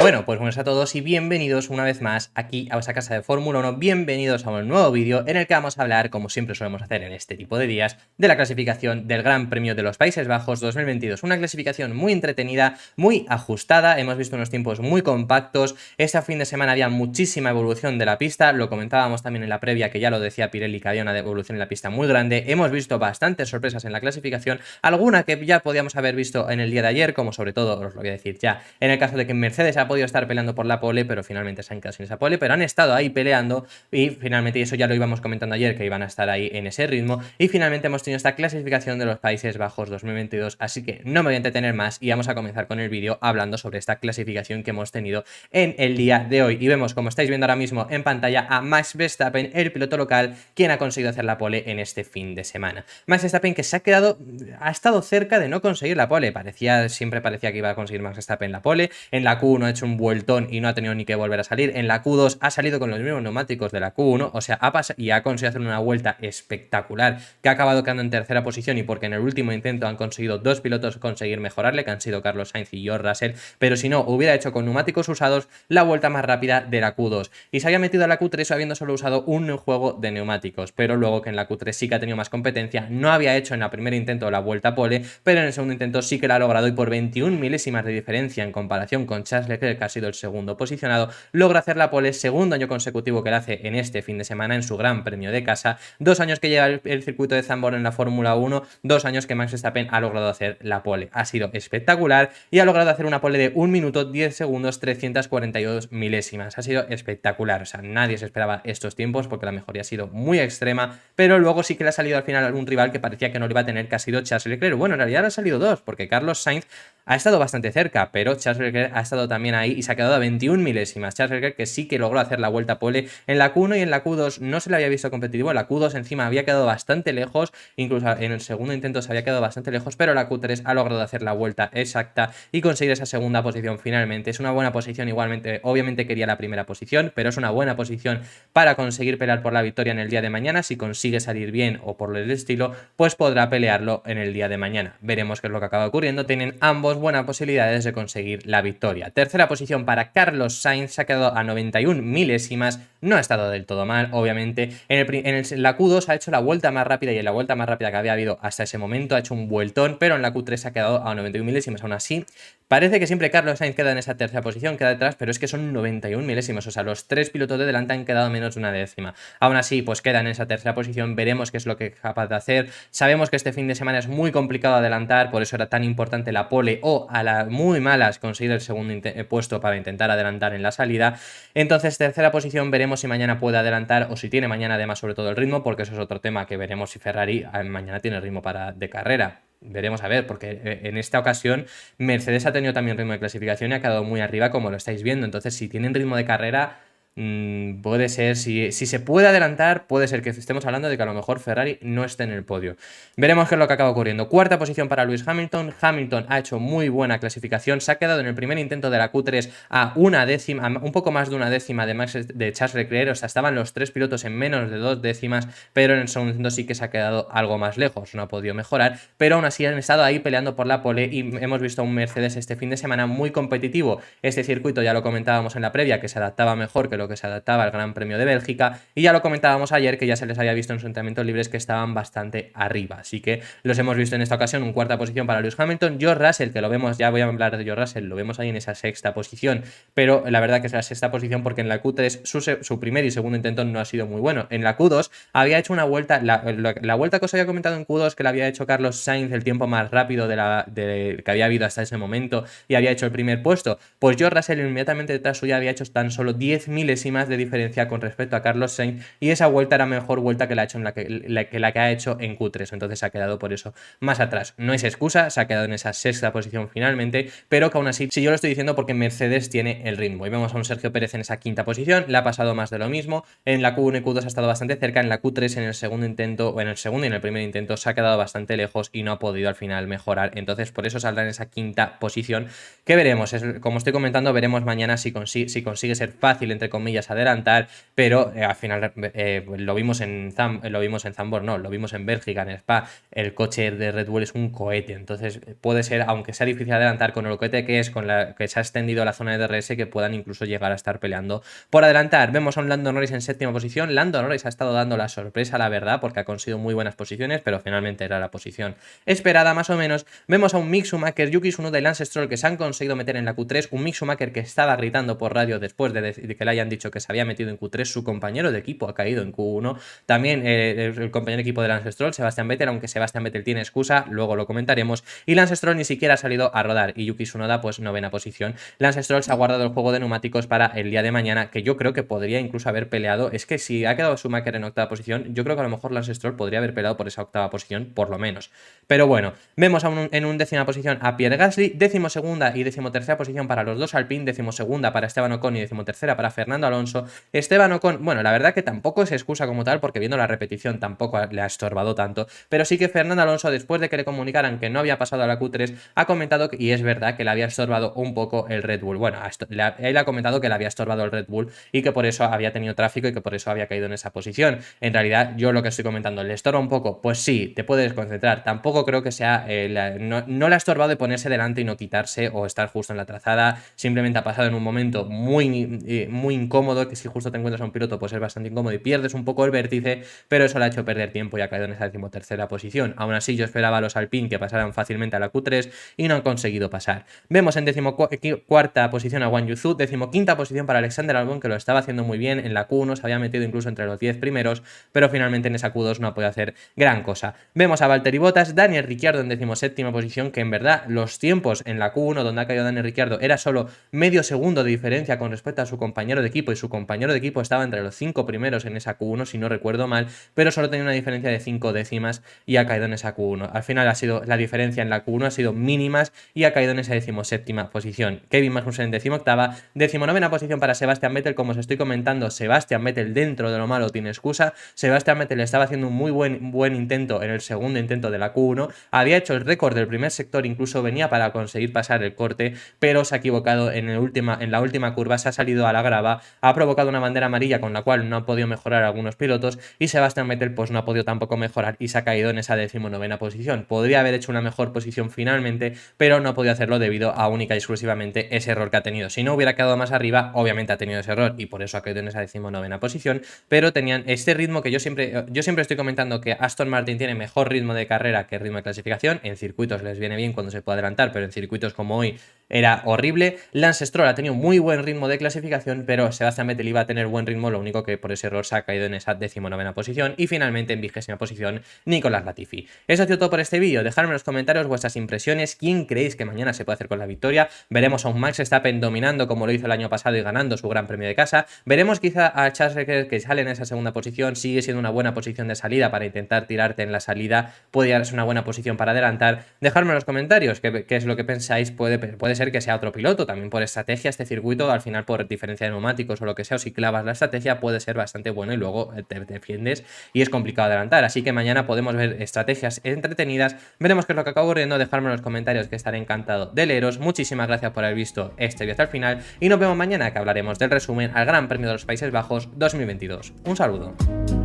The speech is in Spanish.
Bueno, pues buenas a todos y bienvenidos una vez más aquí a vuestra casa de Fórmula 1, bienvenidos a un nuevo vídeo en el que vamos a hablar, como siempre solemos hacer en este tipo de días, de la clasificación del Gran Premio de los Países Bajos 2022, una clasificación muy entretenida, muy ajustada, hemos visto unos tiempos muy compactos, este fin de semana había muchísima evolución de la pista, lo comentábamos también en la previa que ya lo decía Pirelli que había una evolución en la pista muy grande, hemos visto bastantes sorpresas en la clasificación, alguna que ya podíamos haber visto en el día de ayer, como sobre todo, os lo voy a decir ya, en el caso de que Mercedes ha podido estar peleando por la pole, pero finalmente se han quedado sin esa pole, pero han estado ahí peleando y finalmente, y eso ya lo íbamos comentando ayer, que iban a estar ahí en ese ritmo, y finalmente hemos tenido esta clasificación de los Países Bajos 2022, así que no me voy a entretener más y vamos a comenzar con el vídeo hablando sobre esta clasificación que hemos tenido en el día de hoy. Y vemos, como estáis viendo ahora mismo en pantalla, a Max Verstappen, el piloto local, quien ha conseguido hacer la pole en este fin de semana. Max Verstappen que ha estado cerca de no conseguir la pole, siempre parecía que iba a conseguir Max Verstappen la pole, en la Q1 ha hecho un vueltón y no ha tenido ni que volver a salir, en la Q2 ha salido con los mismos neumáticos de la Q1, o sea, ha conseguido hacer una vuelta espectacular, que ha acabado quedando en tercera posición, y porque en el último intento han conseguido dos pilotos conseguir mejorarle, que han sido Carlos Sainz y George Russell, pero si no, hubiera hecho con neumáticos usados la vuelta más rápida de la Q2, y se había metido a la Q3 habiendo solo usado un juego de neumáticos, pero luego que en la Q3 sí que ha tenido más competencia, no había hecho en el primer intento la vuelta pole, pero en el segundo intento sí que la ha logrado, y por 21 milésimas de diferencia en comparación con Charles Leclerc, que ha sido el segundo posicionado, logra hacer la pole, segundo año consecutivo que la hace en este fin de semana en su Gran Premio de casa, 2 años que lleva el circuito de Zandvoort en la Fórmula 1, 2 años que Max Verstappen ha logrado hacer la pole. Ha sido espectacular y ha logrado hacer una pole de 1 minuto 10 segundos 342 milésimas. Ha sido espectacular, o sea, nadie se esperaba estos tiempos porque la mejoría ha sido muy extrema, pero luego sí que le ha salido al final algún rival que parecía que no lo iba a tener, que ha sido Charles Leclerc. Bueno, en realidad le ha salido dos, porque Carlos Sainz ha estado bastante cerca, pero Charles Leclerc ha estado también ahí y se ha quedado a 21 milésimas. Charles Leclerc que sí que logró hacer la vuelta pole en la Q1 y en la Q2 no se le había visto competitivo, en la Q2 encima había quedado bastante lejos, incluso en el segundo intento se había quedado bastante lejos, pero la Q3 ha logrado hacer la vuelta exacta y conseguir esa segunda posición finalmente. Es una buena posición igualmente, obviamente quería la primera posición, pero es una buena posición para conseguir pelear por la victoria en el día de mañana. Si consigue salir bien o por el estilo, pues podrá pelearlo en el día de mañana. Veremos qué es lo que acaba ocurriendo. Tienen ambos buenas posibilidades de conseguir la victoria. Tercera posición para Carlos Sainz, se ha quedado a 91 milésimas, no ha estado del todo mal, obviamente. En la Q2 ha hecho la vuelta más rápida, y en la vuelta más rápida que había habido hasta ese momento ha hecho un vueltón, pero en la Q3 se ha quedado a 91 milésimas. Aún así, parece que siempre Carlos Sainz queda en esa tercera posición, queda detrás, pero es que son 91 milésimas, o sea, los tres pilotos de delante han quedado menos de una décima. Aún así, pues queda en esa tercera posición, veremos qué es lo que es capaz de hacer. Sabemos que este fin de semana es muy complicado adelantar, por eso era tan importante la pole o a las muy malas conseguir el segundo puesto para intentar adelantar en la salida. Entonces, tercera posición, veremos si mañana puede adelantar o si tiene mañana además sobre todo el ritmo, porque eso es otro tema que veremos si Ferrari mañana tiene ritmo de carrera. Veremos a ver, porque en esta ocasión Mercedes ha tenido también ritmo de clasificación y ha quedado muy arriba, como lo estáis viendo. Entonces, si tienen ritmo de carrera, puede ser, si se puede adelantar, puede ser que estemos hablando de que a lo mejor Ferrari no esté en el podio. Veremos qué es lo que acaba ocurriendo. Cuarta posición para Lewis Hamilton. Hamilton ha hecho muy buena clasificación, se ha quedado en el primer intento de la Q3 a una décima, un poco más de una décima de Charles Leclerc, o sea, estaban los tres pilotos en menos de 2 décimas, pero en el segundo intento sí que se ha quedado algo más lejos, no ha podido mejorar, pero aún así han estado ahí peleando por la pole y hemos visto a un Mercedes este fin de semana muy competitivo. Este circuito ya lo comentábamos en la previa, que se adaptaba mejor que lo que se adaptaba al Gran Premio de Bélgica, y ya lo comentábamos ayer, que ya se les había visto en sus entrenamientos libres que estaban bastante arriba, así que los hemos visto en esta ocasión. Un cuarta posición para Lewis Hamilton. George Russell, que lo vemos, ya voy a hablar de George Russell, lo vemos ahí en esa sexta posición, pero la verdad que es la sexta posición porque en la Q3 su primer y segundo intento no ha sido muy bueno. En la Q2 había hecho una vuelta, la vuelta que os había comentado en Q2, que la había hecho Carlos Sainz, el tiempo más rápido que había habido hasta ese momento, y había hecho el primer puesto, pues George Russell inmediatamente detrás suya había hecho tan solo 10 milésimas de diferencia con respecto a Carlos Sainz, y esa vuelta era mejor vuelta que la ha hecho en la que ha hecho en Q3, entonces se ha quedado por eso más atrás. No es excusa, se ha quedado en esa sexta posición finalmente, pero que aún así, si yo lo estoy diciendo porque Mercedes tiene el ritmo. Y vemos a un Sergio Pérez en esa quinta posición, le ha pasado más de lo mismo, en la Q1 y Q2 ha estado bastante cerca, en la Q3 en el segundo intento, o en el segundo y en el primer intento se ha quedado bastante lejos y no ha podido al final mejorar, entonces por eso saldrá en esa quinta posición, que veremos, como estoy comentando, veremos mañana si consigue ser fácil, entre comillas, comillas, adelantar, pero al final lo vimos en Zandvoort, no, lo vimos en Bélgica, en Spa. El coche de Red Bull es un cohete, entonces puede ser, aunque sea difícil adelantar, con el cohete que es, con la que se ha extendido la zona de DRS, que puedan incluso llegar a estar peleando por adelantar. Vemos a un Lando Norris en séptima posición. Lando Norris ha estado dando la sorpresa, la verdad, porque ha conseguido muy buenas posiciones, pero finalmente era la posición esperada más o menos. Vemos a un Mick Schumacher, Yuki Tsunoda y Lance Stroll que se han conseguido meter en la Q3, un Mick Schumacher que estaba gritando por radio después de que le hayan dicho que se había metido en Q3, su compañero de equipo ha caído en Q1, también el compañero de equipo de Lance Stroll, Sebastian Vettel, aunque Sebastian Vettel tiene excusa, luego lo comentaremos, y Lance Stroll ni siquiera ha salido a rodar, y Yuki Tsunoda pues novena posición. Lance Stroll se ha guardado el juego de neumáticos para el día de mañana, que yo creo que podría incluso haber peleado. Es que si ha quedado Schumacher en octava posición, yo creo que a lo mejor Lance Stroll podría haber peleado por esa octava posición, por lo menos. Pero bueno, vemos en un décima posición a Pierre Gasly, decimosegunda y decimotercera posición para los dos Alpine, decimosegunda para Esteban Ocon y decimotercera para Fernando Alonso. Esteban Ocon, bueno, la verdad que tampoco es excusa como tal, porque viendo la repetición tampoco le ha estorbado tanto, pero sí que Fernando Alonso, después de que le comunicaran que no había pasado a la Q3, ha comentado y es verdad que le había estorbado un poco el Red Bull. Bueno, él ha comentado que le había estorbado el Red Bull y que por eso había tenido tráfico y que por eso había caído en esa posición. En realidad, yo lo que estoy comentando, ¿le estorba un poco? Pues sí, te puedes concentrar. Tampoco creo que sea, no le ha estorbado de ponerse delante y no quitarse o estar justo en la trazada. Simplemente ha pasado en un momento muy incómodo, que si justo te encuentras a un piloto pues es bastante incómodo y pierdes un poco el vértice, pero eso le ha hecho perder tiempo y ha caído en esa decimotercera posición. Aún así, yo esperaba a los Alpine que pasaran fácilmente a la Q3 y no han conseguido pasar. Vemos en decimocuarta posición a Wang Yuzu, decimoquinta posición para Alexander Albon, que lo estaba haciendo muy bien en la Q1, se había metido incluso entre los 10 primeros, pero finalmente en esa Q2 no ha podido hacer gran cosa. Vemos a Valtteri Bottas, Daniel Ricciardo en decimoséptima posición, que en verdad los tiempos en la Q1 donde ha caído Daniel Ricciardo era solo medio segundo de diferencia con respecto a su compañero de equipo, y su compañero de equipo estaba entre los 5 primeros en esa Q1, si no recuerdo mal, pero solo tenía una diferencia de 5 décimas y ha caído en esa Q1. Al final la diferencia en la Q1 ha sido mínimas y ha caído en esa decimoséptima posición. Kevin Magnussen en decimoctava, decimonovena posición para Sebastian Vettel. Como os estoy comentando, Sebastian Vettel dentro de lo malo tiene excusa. Sebastian Vettel estaba haciendo un muy buen intento en el segundo intento de la Q1, había hecho el récord del primer sector, incluso venía para conseguir pasar el corte, pero se ha equivocado en la última curva, se ha salido a la grava, ha provocado una bandera amarilla con la cual no ha podido mejorar algunos pilotos, y Sebastian Vettel pues no ha podido tampoco mejorar y se ha caído en esa decimonovena posición. Podría haber hecho una mejor posición finalmente, pero no ha podido hacerlo debido a única y exclusivamente ese error que ha tenido. Si no hubiera quedado más arriba, obviamente ha tenido ese error y por eso ha caído en esa decimonovena posición, pero tenían este ritmo que yo siempre estoy comentando, que Aston Martin tiene mejor ritmo de carrera que ritmo de clasificación. En circuitos les viene bien cuando se puede adelantar, pero en circuitos como hoy era horrible. Lance Stroll ha tenido muy buen ritmo de clasificación, pero Sebastian Vettel iba a tener buen ritmo, lo único que por ese error se ha caído en esa decimonovena posición, y finalmente en 20ª posición Nicolás Latifi. Eso ha sido todo por este vídeo. Dejadme en los comentarios vuestras impresiones, quién creéis que mañana se puede hacer con la victoria. Veremos a un Max Verstappen dominando como lo hizo el año pasado y ganando su gran premio de casa. Veremos quizá a Charles Leclerc, que sale en esa segunda posición, sigue siendo una buena posición de salida para intentar tirarte en la salida, puede ser una buena posición para adelantar. Dejadme en los comentarios qué es lo que pensáis. Puede ser que sea otro piloto, también por estrategia este circuito, al final por diferencia de neumáticos o lo que sea, o si clavas la estrategia puede ser bastante bueno y luego te defiendes y es complicado adelantar. Así que mañana podemos ver estrategias entretenidas, veremos qué es lo que acaba ocurriendo. Dejadme en los comentarios, que estaré encantado de leeros. Muchísimas gracias por haber visto este vídeo hasta el final y nos vemos mañana, que hablaremos del resumen al Gran Premio de los Países Bajos 2022. Un saludo.